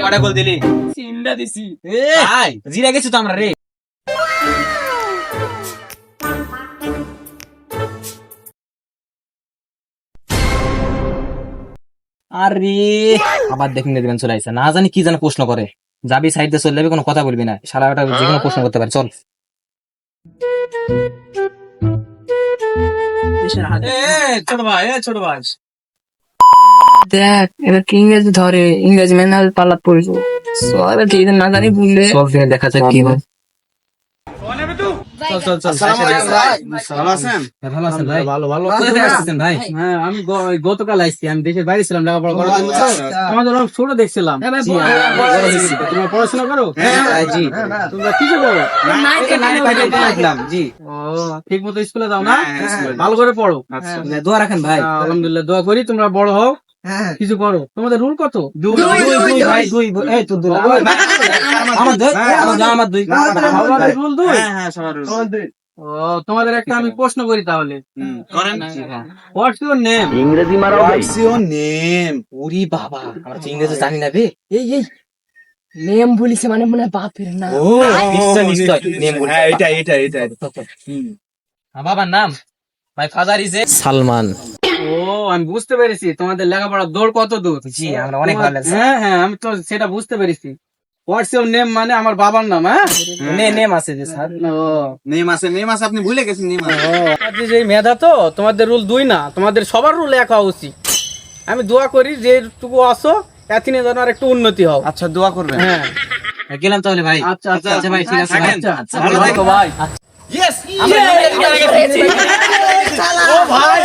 কটা গোল দিলি? চিন্তা দিছি। ভাই জিরা গেছি তো আমরা রে। আরে আবার দেখুন দেখবেন চলে আসছে, না জানি কি যেন প্রশ্ন করে। যাবি সাইড দিয়ে চলে যাবি, কোনো কথা বলবি না, সারা বেটা যে কোনো প্রশ্ন করতে পারে। চল ছোট ভাই, ছোট ভাই দেখ এবার কি ইংরেজি ধরে, ইংরেজি মেনে পাল্লা পড়িস। এবার কি না জানি বুঝলে চল দিনে দেখা যাক কি হয়। চল চল চল। ভালো আছেন? ভালো আছেন ভাই? ভালো ভালো। কোথা থেকে আসছেন ভাই? হ্যাঁ আমি গতকাল আসছি, আমি দেশের বাইরে ছিলাম লেখাপড়া করার জন্য। তোমাদের অনেক ছোট দেখছিলাম। তোমরা পড়াশোনা করো? জি। তোমরা কিছু করো? জি। ও ঠিক মতো স্কুলে যাও না? ভালো করে পড়ো। দোয়া রাখেন ভাই। আলহামদুলিল্লাহ, দোয়া করি তোমরা বড় হও, কিছু করো। তোমাদের রুল কত? দুই ভাই, দুই। এই তো দুই। আমার দুই, আমার দুই। সবার রুল দুই? ও তোমাদের একটা আমি প্রশ্ন করি তাহলে। করেন। What's your name? What's your name? ওরে বাবা, আমরা তো ইংরেজি জানি না বে। এই নেম বলিছে মানে মনে হয় বাপের না। ও নিশ্চয় নিশ্চয় নেম বলছে। হ্যাঁ এটা বাবার নাম my father is a Salman. ও আমি বুঝতে পেরেছি, তোমাদের লেখাপড়ার দৌড় কত দূর। জি, আমরা অনেক ভালো লাগছে। হ্যাঁ হ্যাঁ আমি তো সেটা বুঝতে পেরেছি। হোয়াটস ইউর নেম মানে আমার বাবার নাম। হ্যাঁ নেম আছে যে স্যার। ও নেম আছে, আপনি ভুলে গেছেন নেম আছে। তোমাদের যে মেধা, তো তোমাদের রুল দুই না, তোমাদের সবার রুল এক হওয়া উচিত। আমি দোয়া করি যেটুকু আসো এতদিনে যেন আর একটু উন্নতি হও। আচ্ছা দোয়া করবেন। হ্যাঁ গেলাম তাহলে ভাই। আচ্ছা আচ্ছা আচ্ছা ভাই, ঠিক আছে ভাই। আচ্ছা ভালো থেকো ভাই। ইয়েস। ও ভাই